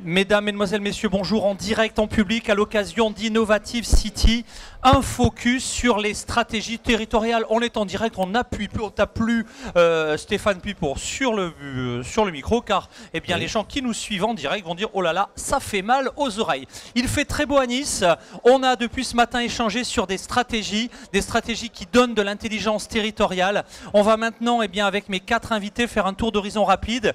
Mesdames, Mesdemoiselles, Messieurs, bonjour en direct, en public, à l'occasion d'Innovative City. Un focus sur les stratégies territoriales. On est en direct, on n'appuie plus, on tape plus Stéphane Pipour sur le micro, car eh bien, les gens qui nous suivent en direct vont dire « Oh là là, ça fait mal aux oreilles ». Il fait très beau à Nice. On a depuis ce matin échangé sur des stratégies qui donnent de l'intelligence territoriale. On va maintenant, eh bien, avec mes 4 invités, faire un tour d'horizon rapide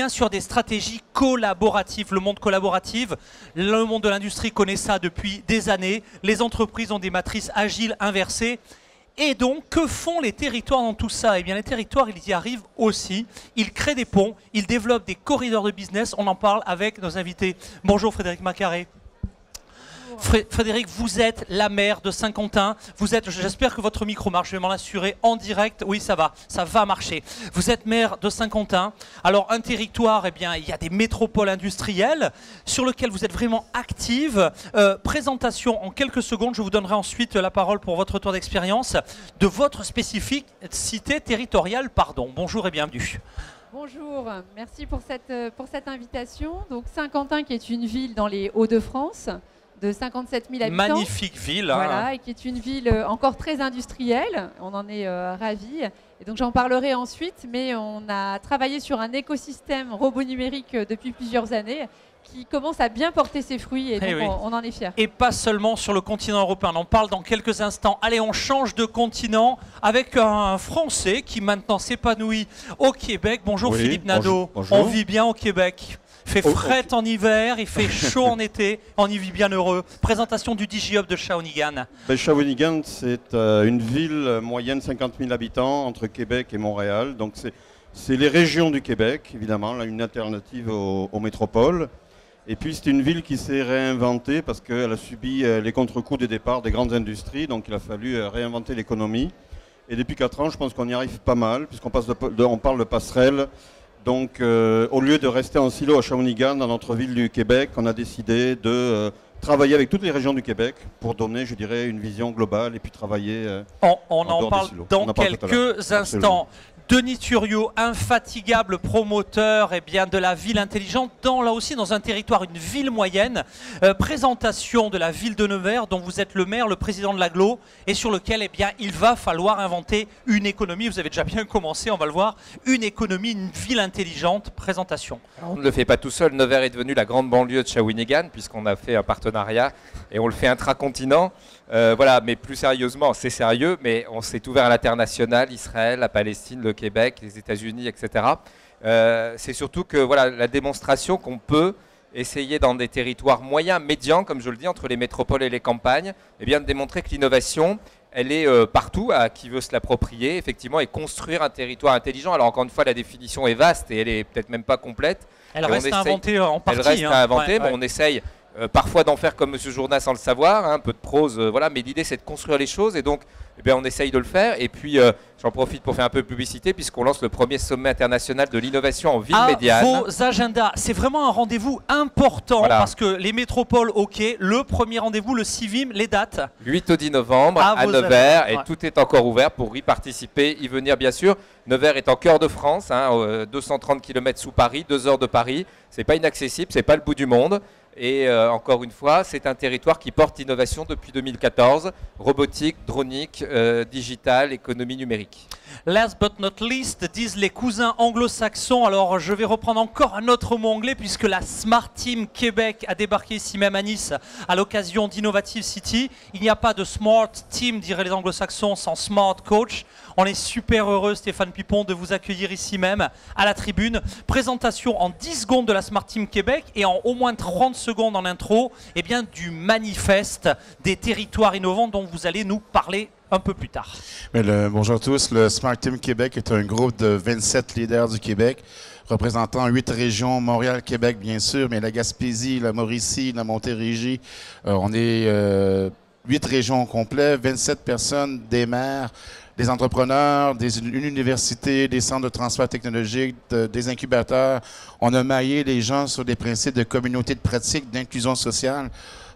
sur des stratégies collaboratives. Le monde collaboratif, le monde de l'industrie connaît ça depuis des années. Les entreprises ont des matrices agiles inversées. Et donc, que font les territoires dans tout ça? Eh bien, les territoires, ils y arrivent aussi. Ils créent des ponts, ils développent des corridors de business. On en parle avec nos invités. Bonjour Frédéric Macaré. Frédéric, vous êtes la maire de Saint-Quentin. J'espère que votre micro marche, je vais m'en assurer en direct. Oui, ça va marcher. Vous êtes maire de Saint-Quentin. Alors, un territoire, eh bien, il y a des métropoles industrielles sur lesquelles vous êtes vraiment active. Présentation en quelques secondes. Je vous donnerai ensuite la parole pour votre tour d'expérience de votre spécificité territoriale. Bonjour et bienvenue. Bonjour, merci pour cette invitation. Donc, Saint-Quentin, qui est une ville dans les Hauts-de-France, de 57 000 habitants. Magnifique ville. Voilà, et qui est une ville encore très industrielle. On en est ravis. Et donc j'en parlerai ensuite, mais on a travaillé sur un écosystème robot numérique depuis plusieurs années qui commence à bien porter ses fruits et donc on en est fiers. Et pas seulement sur le continent européen, on en parle dans quelques instants. Allez, on change de continent avec un Français qui maintenant s'épanouit au Québec. Bonjour Philippe Nadeau. Bonjour. On vit bien au Québec. Il fait fret en hiver, il fait chaud en été, on y vit bien heureux. Présentation du DigiHub de Shawinigan. Shawinigan, c'est une ville moyenne 50 000 habitants entre Québec et Montréal. Donc c'est les régions du Québec, évidemment, là, une alternative aux métropoles. Et puis c'est une ville qui s'est réinventée parce qu'elle a subi les contre-coups des départs des grandes industries. Donc il a fallu réinventer l'économie. Et depuis 4 ans, je pense qu'on y arrive pas mal, puisqu'on parle de passerelle. Donc, au lieu de rester en silo à Shawinigan, dans notre ville du Québec, on a décidé de travailler avec toutes les régions du Québec pour donner, je dirais, une vision globale et puis travailler. On en parle dans quelques instants. Denis Thuriot, infatigable promoteur de la ville intelligente, là aussi dans un territoire, une ville moyenne. Présentation de la ville de Nevers, dont vous êtes le maire, le président de l'agglo, et sur lequel il va falloir inventer une économie. Vous avez déjà bien commencé, on va le voir. Une économie, une ville intelligente. Présentation. Alors, on ne le fait pas tout seul. Nevers est devenu la grande banlieue de Shawinigan, puisqu'on a fait un partenariat et on le fait intracontinent. Voilà, mais plus sérieusement, c'est sérieux, mais on s'est ouvert à l'international, Israël, la Palestine, le Québec, les États-Unis, etc. C'est surtout que voilà, la démonstration qu'on peut essayer dans des territoires moyens, médians, comme je le dis, entre les métropoles et les campagnes, de démontrer que l'innovation, elle est partout à qui veut se l'approprier, effectivement, et construire un territoire intelligent. Alors encore une fois, la définition est vaste et elle est peut-être même pas complète. Elle reste à inventer en partie. Elle reste à inventer, mais on essaye parfois d'en faire comme M. Jourdain sans le savoir, un peu de prose, voilà, mais l'idée c'est de construire les choses et donc on essaye de le faire. Et puis j'en profite pour faire un peu de publicité puisqu'on lance le premier sommet international de l'innovation en ville médiane. Vos agendas, c'est vraiment un rendez-vous important parce que les métropoles, le premier rendez-vous, le CIVIM, les dates. 8 au 10 novembre à Nevers et tout est encore ouvert pour y participer, y venir bien sûr. Nevers est en cœur de France, 230 km sous Paris, 2 heures de Paris. C'est pas inaccessible, c'est pas le bout du monde. Et encore une fois, c'est un territoire qui porte l'innovation depuis 2014, robotique, dronique, digital, économie numérique. Last but not least, disent les cousins anglo-saxons. Alors je vais reprendre encore un autre mot anglais puisque la Smart Team Québec a débarqué ici même à Nice à l'occasion d'Innovative City. Il n'y a pas de Smart Team, diraient les anglo-saxons, sans Smart Coach. On est super heureux, Stéphane Pipon, de vous accueillir ici même à la tribune. Présentation en 10 secondes de la Smart Team Québec et en au moins 30 secondes en intro du manifeste des territoires innovants dont vous allez nous parler un peu plus tard. Bonjour à tous. Le Smart Team Québec est un groupe de 27 leaders du Québec, représentant 8 régions, Montréal, Québec bien sûr, mais la Gaspésie, la Mauricie, la Montérégie. On est 8 régions au complet, 27 personnes, des maires, des entrepreneurs, une université, des centres de transfert technologique, des incubateurs. On a maillé les gens sur des principes de communauté de pratique, d'inclusion sociale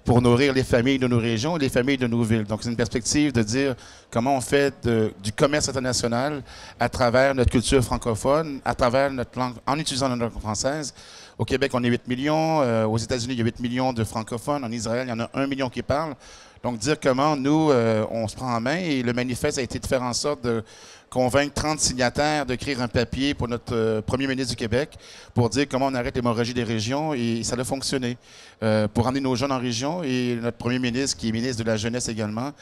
pour nourrir les familles de nos régions et les familles de nos villes. Donc, c'est une perspective de dire comment on fait du commerce international à travers notre culture francophone, à travers notre langue, en utilisant notre langue française, Au Québec, on est 8 millions. Aux États-Unis, il y a 8 millions de francophones. En Israël, il y en a 1 million qui parlent. Donc, dire comment nous, on se prend en main. Et le manifeste a été de faire en sorte de convaincre 30 signataires d'écrire un papier pour notre premier ministre du Québec pour dire comment on arrête l'hémorragie des régions. Et ça a fonctionné. Pour amener nos jeunes en région. Et notre premier ministre, qui est ministre de la Jeunesse également,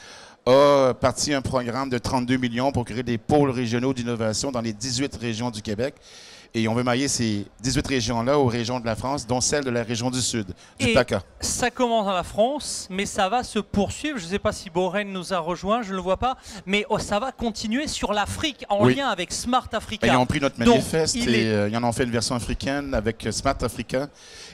a parti un programme de 32 millions pour créer des pôles régionaux d'innovation dans les 18 régions du Québec. Et on veut mailler ces 18 régions-là aux régions de la France, dont celle de la région du Sud, du PACA. Ça commence dans la France, mais ça va se poursuivre. Je ne sais pas si Borène nous a rejoint, je ne le vois pas, mais ça va continuer sur l'Afrique, en lien avec Smart Africa. Ils ont pris notre manifeste et ils en ont fait une version africaine avec Smart Africa.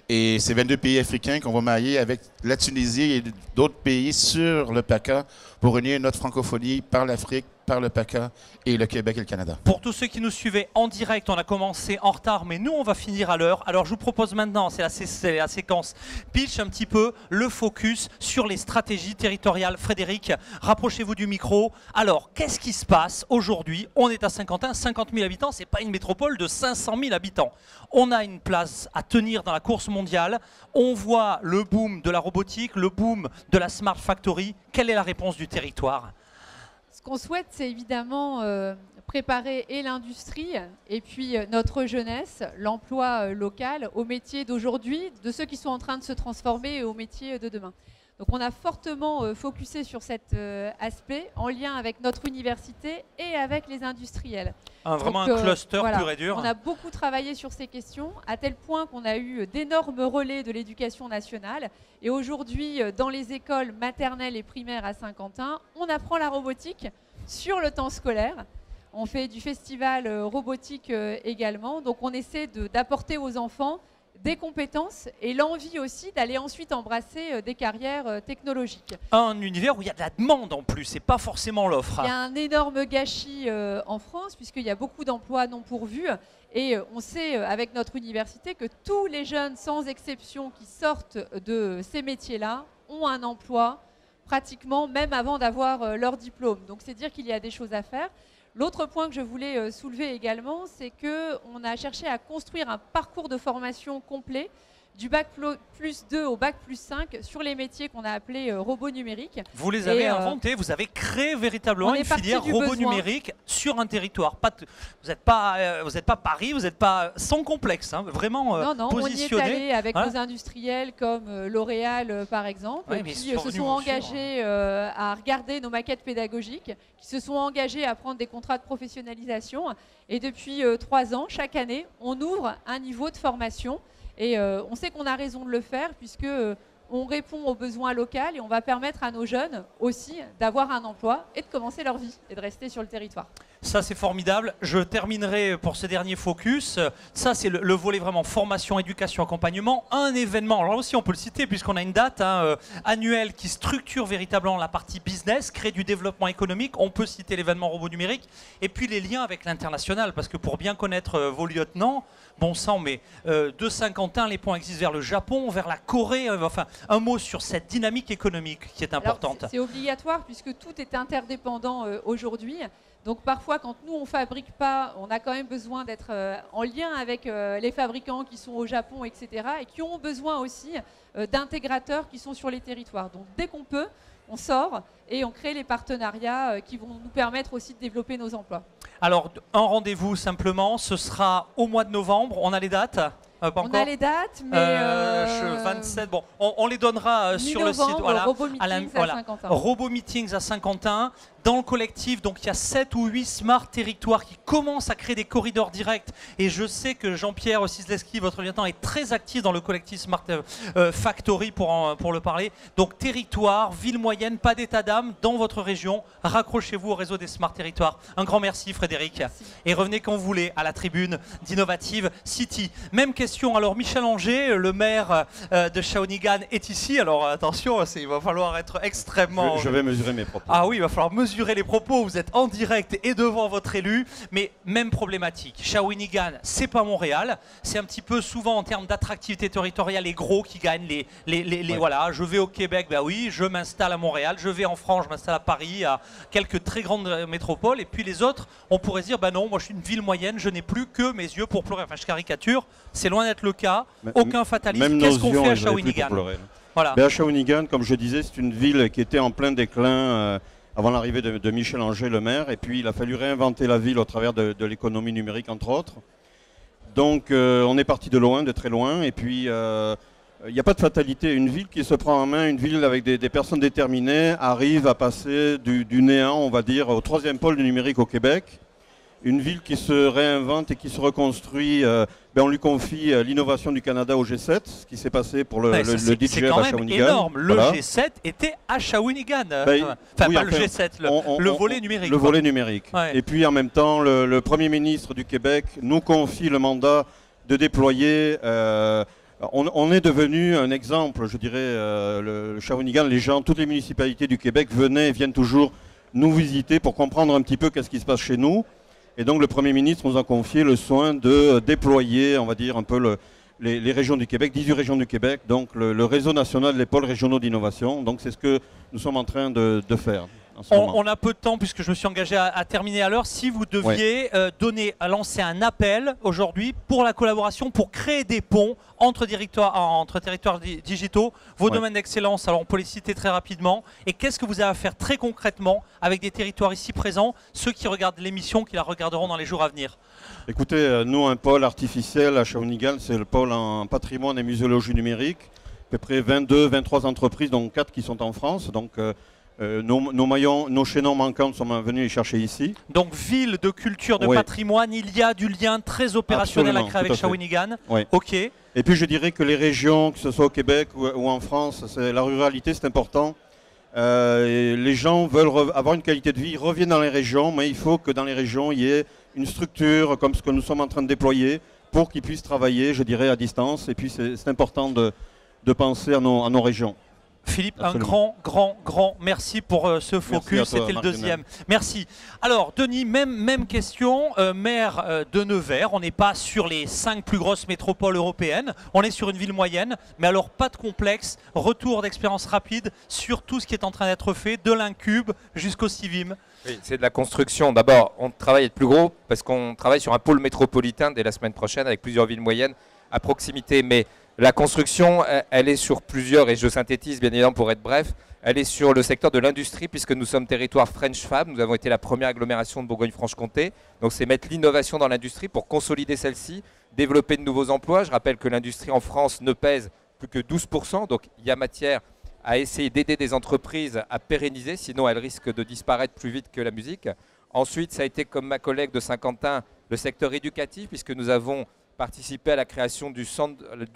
Et c'est 22 pays africains qu'on va mailler avec la Tunisie et d'autres pays sur le PACA pour unir notre francophonie par l'Afrique, par le PACA et le Québec et le Canada. Pour tous ceux qui nous suivaient en direct, on a commencé en retard, mais nous, on va finir à l'heure. Alors, je vous propose maintenant, c'est la séquence pitch, un petit peu le focus sur les stratégies territoriales. Frédéric, rapprochez-vous du micro. Alors, qu'est-ce qui se passe aujourd'hui? On est à Saint-Quentin, 50 000 habitants, c'est pas une métropole de 500 000 habitants. On a une place à tenir dans la course mondiale. On voit le boom de la robotique, le boom de la Smart Factory. Quelle est la réponse du territoire? Ce qu'on souhaite, c'est évidemment préparer et l'industrie et puis notre jeunesse, l'emploi local, aux métiers d'aujourd'hui, de ceux qui sont en train de se transformer et aux métiers de demain. Donc on a fortement focusé sur cet aspect en lien avec notre université et avec les industriels. Vraiment un cluster pur et dur. On a beaucoup travaillé sur ces questions, à tel point qu'on a eu d'énormes relais de l'éducation nationale. Et aujourd'hui, dans les écoles maternelles et primaires à Saint-Quentin, on apprend la robotique sur le temps scolaire. On fait du festival robotique également. Donc on essaie d'apporter aux enfants des compétences et l'envie aussi d'aller ensuite embrasser des carrières technologiques. Un univers où il y a de la demande en plus, c'est pas forcément l'offre. Il y a un énorme gâchis en France puisqu'il y a beaucoup d'emplois non pourvus et on sait avec notre université que tous les jeunes sans exception qui sortent de ces métiers-là ont un emploi pratiquement même avant d'avoir leur diplôme. Donc c'est dire qu'il y a des choses à faire. L'autre point que je voulais soulever également, c'est qu'on a cherché à construire un parcours de formation complet du bac plus 2 au bac plus 5 sur les métiers qu'on a appelés robots numériques. Vous les avez inventés, vous avez créé véritablement une filière robot numérique sur un territoire. Vous n'êtes pas Paris, vous n'êtes pas sans complexe, hein, vraiment positionné. On y est allé avec nos industriels comme L'Oréal par exemple, qui se sont engagés à regarder nos maquettes pédagogiques, qui se sont engagés à prendre des contrats de professionnalisation. Et depuis 3 ans, chaque année, on ouvre un niveau de formation. Et on sait qu'on a raison de le faire puisque on répond aux besoins locaux et on va permettre à nos jeunes aussi d'avoir un emploi et de commencer leur vie et de rester sur le territoire. Ça, c'est formidable. Je terminerai pour ce dernier focus. Ça, c'est le volet vraiment formation, éducation, accompagnement. Un événement, alors là aussi, on peut le citer puisqu'on a une date annuelle qui structure véritablement la partie business, crée du développement économique. On peut citer l'événement robot numérique et puis les liens avec l'international parce que pour bien connaître vos lieutenants, bon sang, mais de Saint-Quentin, les ponts existent vers le Japon, vers la Corée. Enfin, un mot sur cette dynamique économique qui est importante. C'est obligatoire puisque tout est interdépendant aujourd'hui. Donc parfois, quand nous, on ne fabrique pas, on a quand même besoin d'être en lien avec les fabricants qui sont au Japon, etc. et qui ont besoin aussi d'intégrateurs qui sont sur les territoires. Donc dès qu'on peut, on sort et on crée les partenariats qui vont nous permettre aussi de développer nos emplois. Alors, un rendez-vous simplement, ce sera au mois de novembre. On a les dates? On a les dates, mais 27. Bon, on les donnera sur le site. Voilà, Robo Meetings à Saint-Quentin. Robo Meetings à Saint-Quentin. Dans le collectif, donc il y a 7 ou 8 smart territoires qui commencent à créer des corridors directs. Et je sais que Jean-Pierre Cisleski, votre lieutenant, est très actif dans le collectif Smart Factory pour le parler. Donc territoire, ville moyenne, pas d'état d'âme dans votre région. Raccrochez-vous au réseau des smart territoires. Un grand merci Frédéric. Merci. Et revenez quand vous voulez à la tribune d'Innovative City. Même question, alors Michel Anger, le maire de Shawinigan est ici. Alors attention, il va falloir être extrêmement... Je vais mesurer mes propos. Ah oui, il va falloir mesurer mesurez les propos, vous êtes en direct et devant votre élu, mais même problématique. Shawinigan, c'est pas Montréal, c'est un petit peu souvent en termes d'attractivité territoriale les gros qui gagnent voilà, je vais au Québec, bah oui, je m'installe à Montréal, je vais en France, je m'installe à Paris, à quelques très grandes métropoles, et puis les autres, on pourrait se dire, bah non, moi je suis une ville moyenne, je n'ai plus que mes yeux pour pleurer. Enfin, je caricature, c'est loin d'être le cas, aucun fatalisme. Qu'est-ce qu'on fait à Shawinigan? Voilà. À Shawinigan, comme je disais, c'est une ville qui était en plein déclin avant l'arrivée de Michel Anger, le maire, et puis il a fallu réinventer la ville au travers de l'économie numérique, entre autres. Donc on est parti de loin, de très loin, et puis il n'y a pas de fatalité. Une ville qui se prend en main, une ville avec des personnes déterminées, arrive à passer du néant, on va dire, au 3e pôle du numérique au Québec. Une ville qui se réinvente et qui se reconstruit. On lui confie l'innovation du Canada au G7, ce qui s'est passé pour le DJ à Shawinigan. C'est quand même énorme. Le G7 était à Shawinigan. Enfin, pas le G7, le volet numérique. Le volet numérique. Ouais. Et puis en même temps, le Premier ministre du Québec nous confie le mandat de déployer. On est devenu un exemple, je dirais, le Shawinigan, les gens, toutes les municipalités du Québec viennent toujours nous visiter pour comprendre un petit peu qu'est-ce qui se passe chez nous. Et donc le Premier ministre nous a confié le soin de déployer, on va dire, un peu les régions du Québec, 18 régions du Québec, donc le réseau national des pôles régionaux d'innovation. Donc c'est ce que nous sommes en train de faire. On a peu de temps puisque je me suis engagé à terminer à l'heure. Si vous deviez lancer un appel aujourd'hui pour la collaboration, pour créer des ponts entre territoires digitaux, vos domaines d'excellence, alors on peut les citer très rapidement. Et qu'est-ce que vous avez à faire très concrètement avec des territoires ici présents, ceux qui regardent l'émission, qui la regarderont dans les jours à venir? Écoutez, nous, un pôle artificiel à Shawinigan, c'est le pôle en patrimoine et muséologie numérique. À peu près 23 entreprises, dont 4 qui sont en France. Donc, nos chaînons manquants sont venus les chercher ici. Donc ville de culture, de patrimoine, il y a du lien très opérationnel à créer avec Shawinigan. Oui. Ok. Et puis je dirais que les régions, que ce soit au Québec ou en France, la ruralité c'est important. Et les gens veulent avoir une qualité de vie, ils reviennent dans les régions, mais il faut que dans les régions il y ait une structure comme ce que nous sommes en train de déployer pour qu'ils puissent travailler, je dirais, à distance. Et puis c'est important de penser à nos régions. Philippe, absolument. un grand merci pour ce focus, c'était le deuxième. Merci. Alors Denis, même question, maire de Nevers, on n'est pas sur les 5 plus grosses métropoles européennes, on est sur une ville moyenne, mais alors pas de complexe, retour d'expérience rapide sur tout ce qui est en train d'être fait, de l'Incube jusqu'au Civim. Oui, c'est de la construction. D'abord, on travaille à être plus gros parce qu'on travaille sur un pôle métropolitain dès la semaine prochaine avec plusieurs villes moyennes à proximité, mais la construction, elle est sur plusieurs, et je synthétise bien évidemment pour être bref, elle est sur le secteur de l'industrie puisque nous sommes territoire French Fab, nous avons été la première agglomération de Bourgogne-Franche-Comté, donc c'est mettre l'innovation dans l'industrie pour consolider celle-ci, développer de nouveaux emplois. Je rappelle que l'industrie en France ne pèse plus que 12%, donc il y a matière à essayer d'aider des entreprises à pérenniser, sinon elles risquent de disparaître plus vite que la musique. Ensuite, ça a été, comme ma collègue de Saint-Quentin, le secteur éducatif puisque nous avons participer à la création du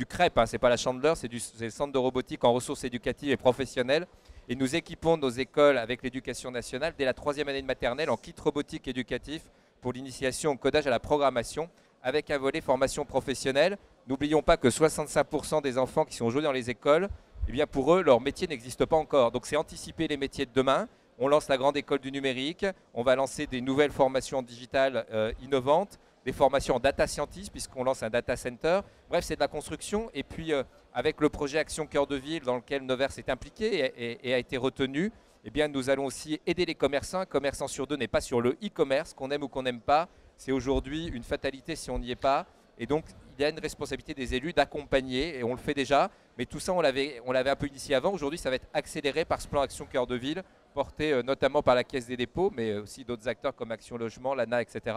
CREP, hein, c'est pas la Chandeleur, c'est le centre de robotique en ressources éducatives et professionnelles. Et nous équipons nos écoles avec l'éducation nationale dès la 3e année de maternelle en kit robotique éducatif pour l'initiation au codage à la programmation avec un volet formation professionnelle. N'oublions pas que 65% des enfants qui sont aujourd'hui dans les écoles, eh bien pour eux, leur métier n'existe pas encore. Donc c'est anticiper les métiers de demain. On lance la grande école du numérique, on va lancer des nouvelles formations digitales innovantes, des formations en data scientist puisqu'on lance un data center. Bref, c'est de la construction. Et puis, avec le projet Action Cœur de Ville dans lequel Nevers s'est impliqué et a été retenu, eh bien, nous allons aussi aider les commerçants. Un commerçant sur 2 n'est pas sur le e-commerce, qu'on aime ou qu'on n'aime pas. C'est aujourd'hui une fatalité si on n'y est pas. Et donc, il y a une responsabilité des élus d'accompagner, et on le fait déjà. Mais tout ça, on l'avait un peu initié avant. Aujourd'hui, ça va être accéléré par ce plan Action Cœur de Ville, porté notamment par la Caisse des dépôts, mais aussi d'autres acteurs comme Action Logement, l'ANA, etc.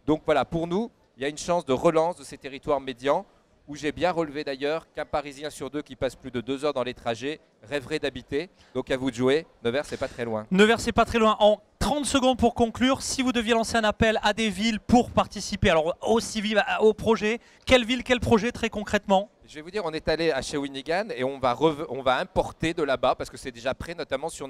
Donc voilà, pour nous, il y a une chance de relance de ces territoires médians où j'ai bien relevé d'ailleurs qu'un Parisien sur 2 qui passe plus de 2 heures dans les trajets rêverait d'habiter. Donc à vous de jouer. Nevers, c'est pas très loin. Nevers, c'est pas très loin. En 30 secondes pour conclure, si vous deviez lancer un appel à des villes pour participer, alors au civil, au projet, quelle ville, quel projet très concrètement? Je vais vous dire, on est allé à Shawinigan et on va importer de là-bas parce que c'est déjà prêt, notamment sur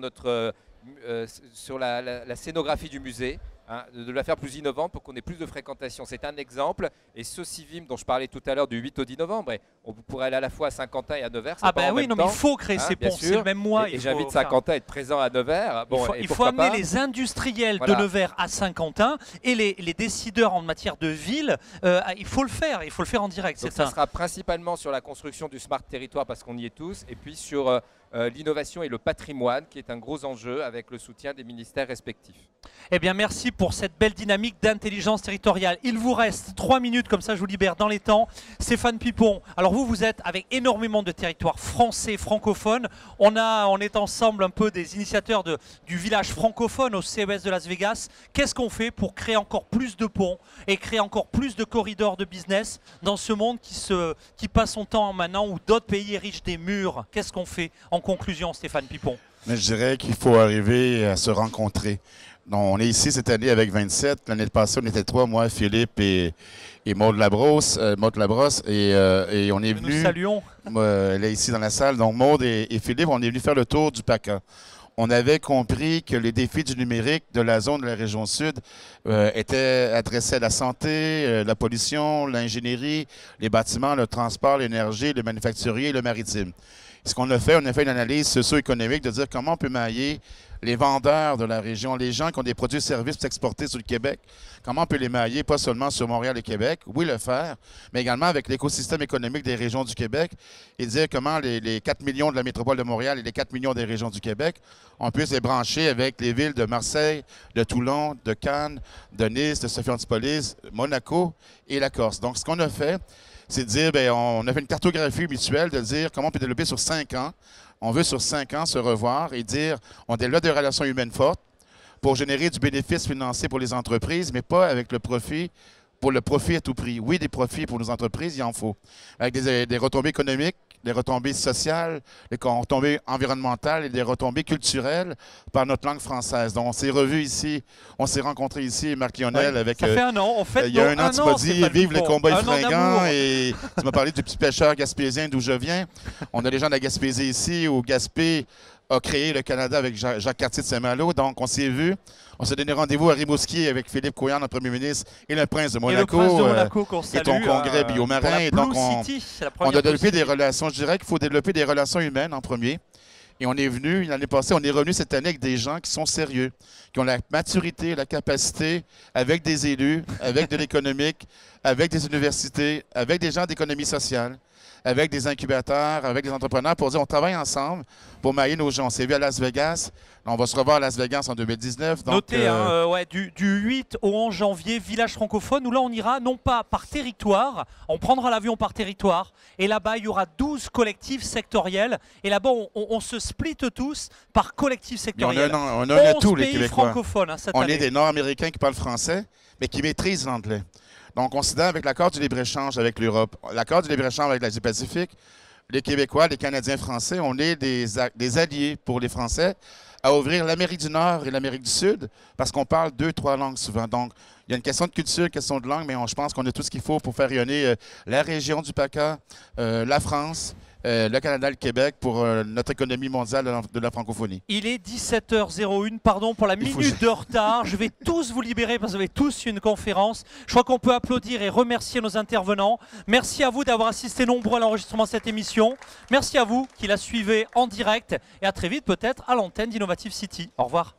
la scénographie du musée, hein, de la faire plus innovante pour qu'on ait plus de fréquentation. C'est un exemple. Et ce CIVIM dont je parlais tout à l'heure du 8 au 10 novembre, on pourrait aller à la fois à Saint-Quentin et à Nevers. Ah ben oui, non, mais il faut créer ces ponts, c'est le même mois. Et j'invite Saint-Quentin à être présent à Nevers. Bon, il faut amener les industriels de Nevers à Saint-Quentin et les décideurs en matière de ville. Il faut le faire en direct. Donc ça sera principalement sur la construction du Smart Territoire parce qu'on y est tous, et puis sur l'innovation et le patrimoine qui est un gros enjeu avec le soutien des ministères respectifs. Eh bien merci pour cette belle dynamique d'intelligence territoriale. Il vous reste 3 minutes, comme ça je vous libère dans les temps. Stéphane Pipon, alors vous êtes avec énormément de territoires français, francophones. On est ensemble un peu des initiateurs du village francophone au CES de Las Vegas. Qu'est-ce qu'on fait pour créer encore plus de ponts et créer encore plus de corridors de business dans ce monde qui passe son temps maintenant où d'autres pays érigent des murs? Qu'est-ce qu'on fait en conclusion, Stéphane Pipon? Mais je dirais qu'il faut arriver à se rencontrer. Donc, on est ici cette année avec 27. L'année passée, on était 3, moi, Philippe et Maud Labrosse. Et on est venu. Nous saluons. Elle est ici dans la salle. Donc, Maud et Philippe, on est venu faire le tour du PACA. On avait compris que les défis du numérique de la zone de la région sud étaient adressés à la santé, la pollution, l'ingénierie, les bâtiments, le transport, l'énergie, le manufacturier et le maritime. Ce qu'on a fait, on a fait une analyse socio-économique de dire comment on peut mailler les vendeurs de la région, les gens qui ont des produits et services pour s'exporter sur le Québec, comment on peut les mailler, pas seulement sur Montréal et Québec, oui le faire, mais également avec l'écosystème économique des régions du Québec et dire comment les 4 millions de la métropole de Montréal et les 4 millions des régions du Québec, on puisse les brancher avec les villes de Marseille, de Toulon, de Cannes, de Nice, de Sophie-Antipolis, Monaco et la Corse. Donc ce qu'on a fait, c'est de dire, bien, on a fait une cartographie mutuelle de dire comment on peut développer sur 5 ans. On veut sur 5 ans se revoir et dire, on développe des relations humaines fortes pour générer du bénéfice financier pour les entreprises, mais pas avec le profit, pour le profit à tout prix. Oui, des profits pour nos entreprises, il en faut. Avec des retombées économiques, des retombées sociales, des retombées environnementales et des retombées culturelles par notre langue française. Donc, on s'est revus ici, on s'est rencontrés ici, Marc-Lionel, avec... Ça fait un an, en fait. Il y a un an, tu m'as dit, vive les combats effringants, et tu m'as parlé du petit pêcheur gaspésien d'où je viens. On a des gens de la Gaspésie ici, où Gaspé a créé le Canada avec Jacques Cartier de Saint-Malo. Donc, on s'est vus. On s'est donné rendez-vous à Rimouski avec Philippe Couillard, notre premier ministre, et le prince de Monaco. Et ton congrès biomarin. Et donc, on a développé des relations. Je dirais qu'il faut développer des relations humaines en premier. Et on est venu, l'année passée, on est revenu cette année avec des gens qui sont sérieux, qui ont la maturité, la capacité, avec des élus, avec de l'économique, avec des universités, avec des gens d'économie sociale, avec des incubateurs, avec des entrepreneurs, pour dire on travaille ensemble pour mailler nos gens. On s'est vu à Las Vegas. On va se revoir à Las Vegas en 2019. Donc, notez, du 8 au 11 janvier, village francophone, où là on ira non pas par territoire, on prendra l'avion par territoire, et là-bas il y aura 12 collectifs sectoriels, et là-bas on se split tous par collectifs sectoriels. On a tous les Québécois. Francophones, hein, on est des Nord-Américains qui parlent français, mais qui maîtrisent l'anglais. Donc, on considère avec l'accord du libre-échange avec l'Europe, l'accord du libre-échange avec l'Asie-Pacifique, les Québécois, les Canadiens français, on est des alliés pour les Français à ouvrir l'Amérique du Nord et l'Amérique du Sud parce qu'on parle 2-3 langues souvent. Donc, il y a une question de culture, une question de langue, mais je pense qu'on a tout ce qu'il faut pour faire rayonner la région du PACA, la France, le Canada, le Québec pour notre économie mondiale de la francophonie. Il est 17h01, pardon pour la minute de retard. Je vais tous vous libérer parce que vous avez tous une conférence. Je crois qu'on peut applaudir et remercier nos intervenants. Merci à vous d'avoir assisté nombreux à l'enregistrement de cette émission. Merci à vous qui la suivez en direct et à très vite peut-être à l'antenne d'Innovative City. Au revoir.